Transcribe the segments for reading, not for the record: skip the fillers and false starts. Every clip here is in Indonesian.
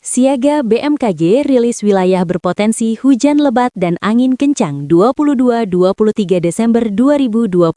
Siaga BMKG rilis wilayah berpotensi hujan lebat dan angin kencang 22-23 Desember 2025.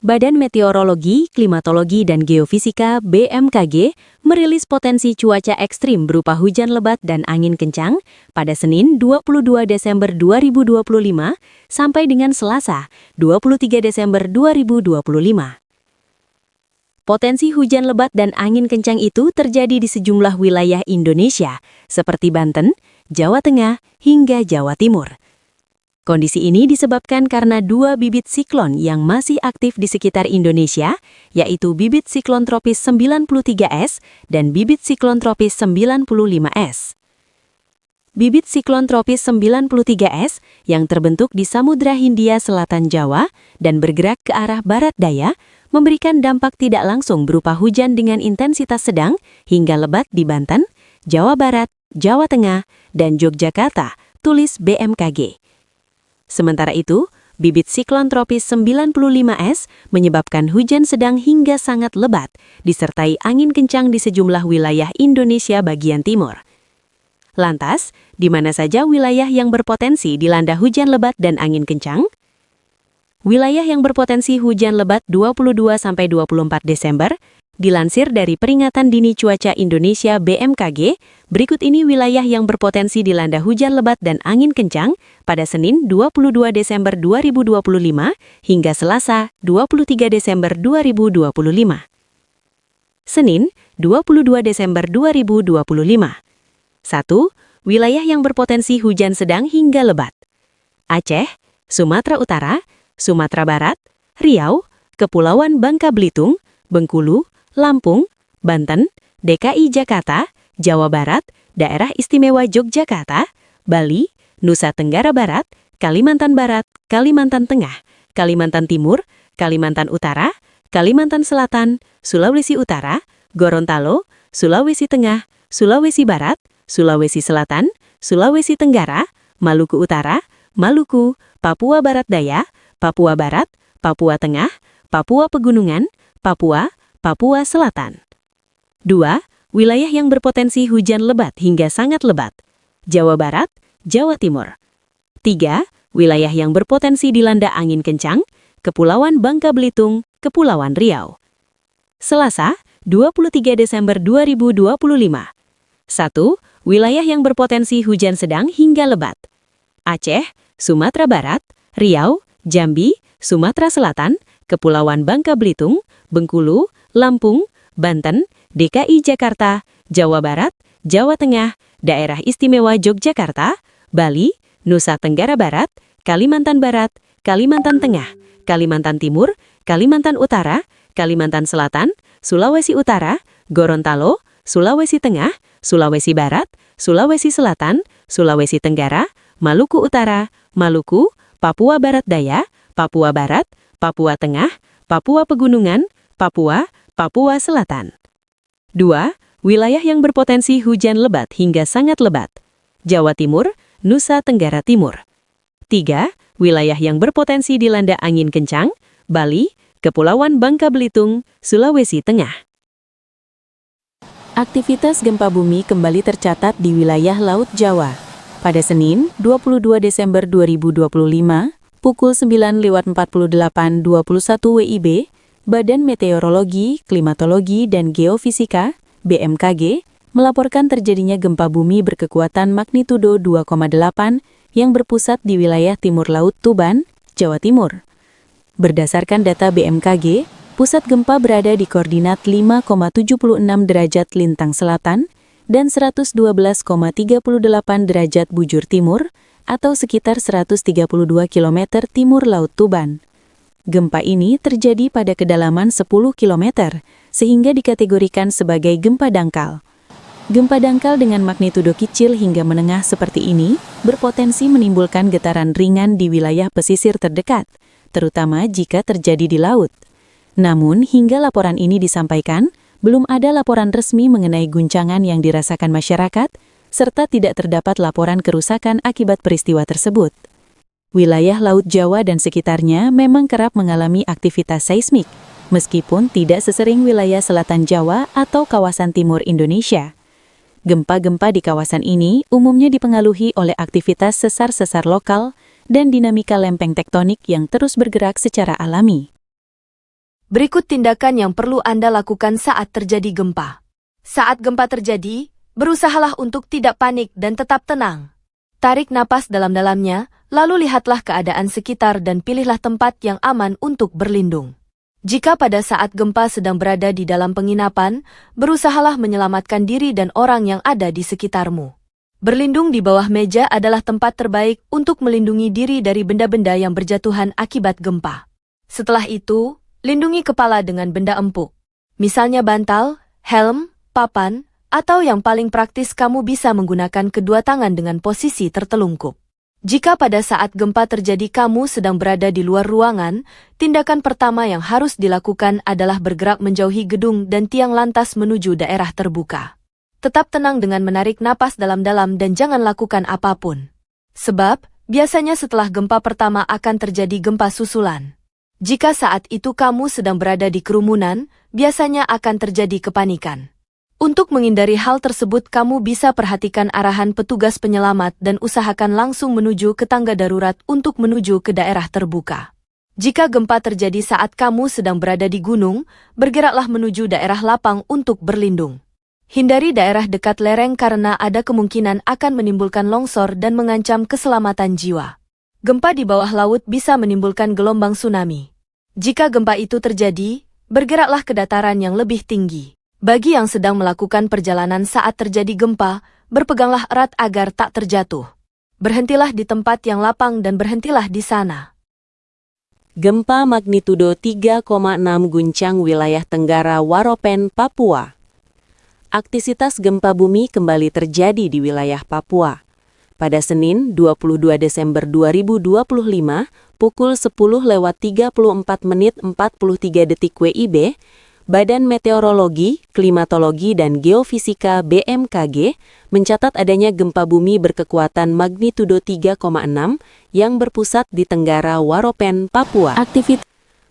Badan Meteorologi, Klimatologi, dan Geofisika (BMKG) merilis potensi cuaca ekstrim berupa hujan lebat dan angin kencang pada Senin 22 Desember 2025 sampai dengan Selasa 23 Desember 2025. Potensi hujan lebat dan angin kencang itu terjadi di sejumlah wilayah Indonesia, seperti Banten, Jawa Tengah, hingga Jawa Timur. Kondisi ini disebabkan karena dua bibit siklon yang masih aktif di sekitar Indonesia, yaitu bibit siklon tropis 93S dan bibit siklon tropis 95S. Bibit siklon tropis 93S yang terbentuk di Samudra Hindia Selatan Jawa dan bergerak ke arah barat daya memberikan dampak tidak langsung berupa hujan dengan intensitas sedang hingga lebat di Banten, Jawa Barat, Jawa Tengah, dan Yogyakarta, tulis BMKG. Sementara itu, bibit siklon tropis 95S menyebabkan hujan sedang hingga sangat lebat, disertai angin kencang di sejumlah wilayah Indonesia bagian timur. Lantas, di mana saja wilayah yang berpotensi dilanda hujan lebat dan angin kencang? Wilayah yang berpotensi hujan lebat 22-24 Desember, dilansir dari Peringatan Dini Cuaca Indonesia BMKG, berikut ini wilayah yang berpotensi dilanda hujan lebat dan angin kencang pada Senin 22 Desember 2025 hingga Selasa 23 Desember 2025. Senin, 22 Desember 2025. 1. Wilayah yang berpotensi hujan sedang hingga lebat. Aceh, Sumatera Utara, Sumatera Barat, Riau, Kepulauan Bangka Belitung, Bengkulu, Lampung, Banten, DKI Jakarta, Jawa Barat, Daerah Istimewa Yogyakarta, Bali, Nusa Tenggara Barat, Kalimantan Barat, Kalimantan Tengah, Kalimantan Timur, Kalimantan Utara, Kalimantan Selatan, Sulawesi Utara, Gorontalo, Sulawesi Tengah, Sulawesi Barat, Sulawesi Selatan, Sulawesi Tenggara, Maluku Utara, Maluku, Papua Barat Daya, Papua Barat, Papua Tengah, Papua Pegunungan, Papua, Papua Selatan. 2. Wilayah yang berpotensi hujan lebat hingga sangat lebat. Jawa Barat, Jawa Timur. 3. Wilayah yang berpotensi dilanda angin kencang, Kepulauan Bangka Belitung, Kepulauan Riau. Selasa, 23 Desember 2025. 1. Wilayah yang berpotensi hujan sedang hingga lebat. Aceh, Sumatera Barat, Riau, Jambi, Sumatera Selatan, Kepulauan Bangka Belitung, Bengkulu, Lampung, Banten, DKI Jakarta, Jawa Barat, Jawa Tengah, Daerah Istimewa Yogyakarta, Bali, Nusa Tenggara Barat, Kalimantan Barat, Kalimantan Tengah, Kalimantan Timur, Kalimantan Utara, Kalimantan Selatan, Sulawesi Utara, Gorontalo, Sulawesi Tengah, Sulawesi Barat, Sulawesi Selatan, Sulawesi Tenggara, Maluku Utara, Maluku, Papua Barat Daya, Papua Barat, Papua Tengah, Papua Pegunungan, Papua, Papua Selatan. 2. Wilayah yang berpotensi hujan lebat hingga sangat lebat. Jawa Timur, Nusa Tenggara Timur. 3. Wilayah yang berpotensi dilanda angin kencang, Bali, Kepulauan Bangka Belitung, Sulawesi Tengah. Aktivitas gempa bumi kembali tercatat di wilayah Laut Jawa. Pada Senin, 22 Desember 2025, pukul 9.48.21 WIB, Badan Meteorologi, Klimatologi, dan Geofisika (BMKG) melaporkan terjadinya gempa bumi berkekuatan magnitudo 2,8 yang berpusat di wilayah Timur Laut Tuban, Jawa Timur. Berdasarkan data BMKG, pusat gempa berada di koordinat 5,76 derajat lintang selatan dan 112,38 derajat bujur timur atau sekitar 132 km timur Laut Tuban. Gempa ini terjadi pada kedalaman 10 km, sehingga dikategorikan sebagai gempa dangkal. Gempa dangkal dengan magnitudo kecil hingga menengah seperti ini berpotensi menimbulkan getaran ringan di wilayah pesisir terdekat, terutama jika terjadi di laut. Namun, hingga laporan ini disampaikan, belum ada laporan resmi mengenai guncangan yang dirasakan masyarakat, serta tidak terdapat laporan kerusakan akibat peristiwa tersebut. Wilayah Laut Jawa dan sekitarnya memang kerap mengalami aktivitas seismik, meskipun tidak sesering wilayah selatan Jawa atau kawasan timur Indonesia. Gempa-gempa di kawasan ini umumnya dipengaruhi oleh aktivitas sesar-sesar lokal dan dinamika lempeng tektonik yang terus bergerak secara alami. Berikut tindakan yang perlu Anda lakukan saat terjadi gempa. Saat gempa terjadi, berusahalah untuk tidak panik dan tetap tenang. Tarik napas dalam-dalamnya, lalu lihatlah keadaan sekitar dan pilihlah tempat yang aman untuk berlindung. Jika pada saat gempa sedang berada di dalam penginapan, berusahalah menyelamatkan diri dan orang yang ada di sekitarmu. Berlindung di bawah meja adalah tempat terbaik untuk melindungi diri dari benda-benda yang berjatuhan akibat gempa. Setelah itu, lindungi kepala dengan benda empuk. Misalnya bantal, helm, papan, atau yang paling praktis kamu bisa menggunakan kedua tangan dengan posisi tertelungkup. Jika pada saat gempa terjadi kamu sedang berada di luar ruangan, tindakan pertama yang harus dilakukan adalah bergerak menjauhi gedung dan tiang lantas menuju daerah terbuka. Tetap tenang dengan menarik napas dalam-dalam dan jangan lakukan apapun. Sebab, biasanya setelah gempa pertama akan terjadi gempa susulan. Jika saat itu kamu sedang berada di kerumunan, biasanya akan terjadi kepanikan. Untuk menghindari hal tersebut kamu bisa perhatikan arahan petugas penyelamat dan usahakan langsung menuju ke tangga darurat untuk menuju ke daerah terbuka. Jika gempa terjadi saat kamu sedang berada di gunung, bergeraklah menuju daerah lapang untuk berlindung. Hindari daerah dekat lereng karena ada kemungkinan akan menimbulkan longsor dan mengancam keselamatan jiwa. Gempa di bawah laut bisa menimbulkan gelombang tsunami. Jika gempa itu terjadi, bergeraklah ke dataran yang lebih tinggi. Bagi yang sedang melakukan perjalanan saat terjadi gempa, berpeganglah erat agar tak terjatuh. Berhentilah di tempat yang lapang dan berhentilah di sana. Gempa magnitudo 3,6 guncang wilayah Tenggara Waropen, Papua. Aktivitas gempa bumi kembali terjadi di wilayah Papua. Pada Senin, 22 Desember 2025, pukul 10:34:43 WIB, Badan Meteorologi, Klimatologi, dan Geofisika BMKG mencatat adanya gempa bumi berkekuatan magnitudo 3,6 yang berpusat di Tenggara Waropen, Papua.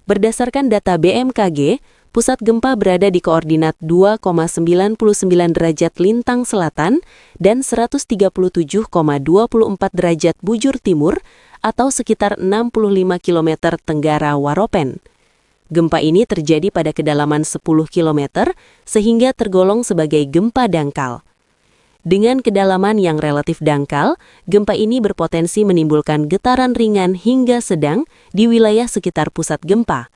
Berdasarkan data BMKG, pusat gempa berada di koordinat 2,99 derajat lintang selatan dan 137,24 derajat bujur timur atau sekitar 65 km tenggara Waropen. Gempa ini terjadi pada kedalaman 10 km, sehingga tergolong sebagai gempa dangkal. Dengan kedalaman yang relatif dangkal, gempa ini berpotensi menimbulkan getaran ringan hingga sedang di wilayah sekitar pusat gempa.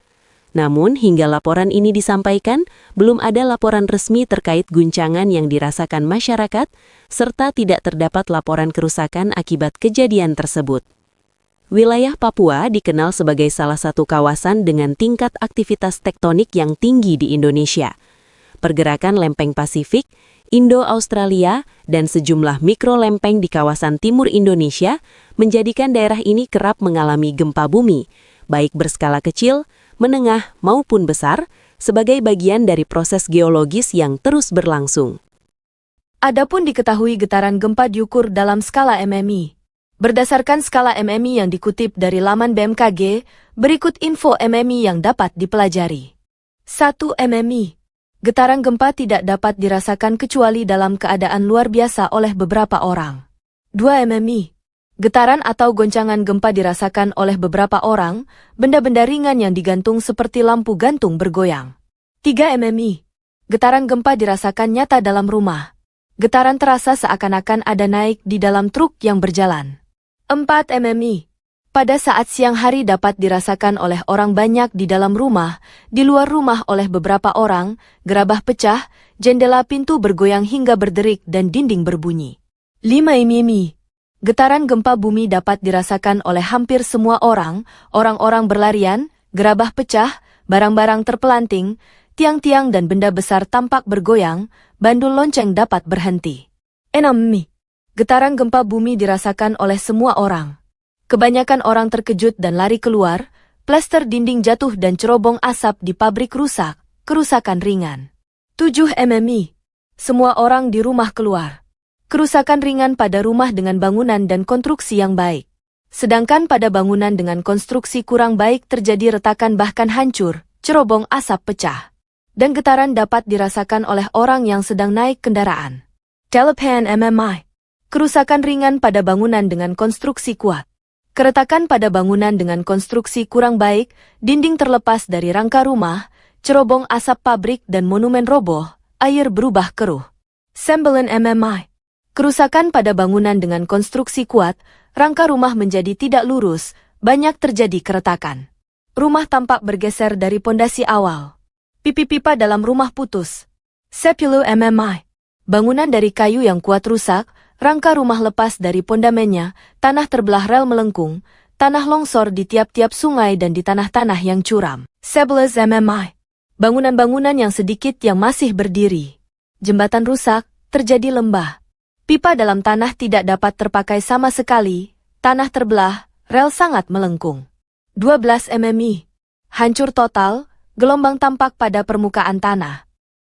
Namun, hingga laporan ini disampaikan, belum ada laporan resmi terkait guncangan yang dirasakan masyarakat, serta tidak terdapat laporan kerusakan akibat kejadian tersebut. Wilayah Papua dikenal sebagai salah satu kawasan dengan tingkat aktivitas tektonik yang tinggi di Indonesia. Pergerakan lempeng Pasifik, Indo-Australia, dan sejumlah mikrolempeng di kawasan timur Indonesia menjadikan daerah ini kerap mengalami gempa bumi, baik berskala kecil, menengah, maupun besar, sebagai bagian dari proses geologis yang terus berlangsung. Adapun diketahui getaran gempa diukur dalam skala MMI. Berdasarkan skala MMI yang dikutip dari laman BMKG, berikut info MMI yang dapat dipelajari. 1. MMI. Getaran gempa tidak dapat dirasakan kecuali dalam keadaan luar biasa oleh beberapa orang. 2. MMI. Getaran atau goncangan gempa dirasakan oleh beberapa orang, benda-benda ringan yang digantung seperti lampu gantung bergoyang. 3. MMI. Getaran gempa dirasakan nyata dalam rumah. Getaran terasa seakan-akan ada naik di dalam truk yang berjalan. 4. MMI. Pada saat siang hari dapat dirasakan oleh orang banyak di dalam rumah, di luar rumah oleh beberapa orang, gerabah pecah, jendela pintu bergoyang hingga berderik dan dinding berbunyi. 5. MMI. Getaran gempa bumi dapat dirasakan oleh hampir semua orang, orang-orang berlarian, gerabah pecah, barang-barang terpelanting, tiang-tiang dan benda besar tampak bergoyang, bandul lonceng dapat berhenti. 6. MMI. Getaran gempa bumi dirasakan oleh semua orang. Kebanyakan orang terkejut dan lari keluar, plester dinding jatuh dan cerobong asap di pabrik rusak, kerusakan ringan. 7. MMI. Semua orang di rumah keluar. Kerusakan ringan pada rumah dengan bangunan dan konstruksi yang baik. Sedangkan pada bangunan dengan konstruksi kurang baik terjadi retakan bahkan hancur, cerobong asap pecah. Dan getaran dapat dirasakan oleh orang yang sedang naik kendaraan. Telepan MMI. Kerusakan ringan pada bangunan dengan konstruksi kuat. Keretakan pada bangunan dengan konstruksi kurang baik, dinding terlepas dari rangka rumah, cerobong asap pabrik dan monumen roboh, air berubah keruh. Sembilan MMI. Kerusakan pada bangunan dengan konstruksi kuat, rangka rumah menjadi tidak lurus, banyak terjadi keretakan. Rumah tampak bergeser dari pondasi awal. Pipi-pipa dalam rumah putus. 10 MMI. Bangunan dari kayu yang kuat rusak, rangka rumah lepas dari pondamennya, tanah terbelah rel melengkung, tanah longsor di tiap-tiap sungai dan di tanah-tanah yang curam. 11 MMI. Bangunan-bangunan yang sedikit yang masih berdiri. Jembatan rusak, terjadi lembah. Pipa dalam tanah tidak dapat terpakai sama sekali, tanah terbelah, rel sangat melengkung. 12 MMI. Hancur total, gelombang tampak pada permukaan tanah.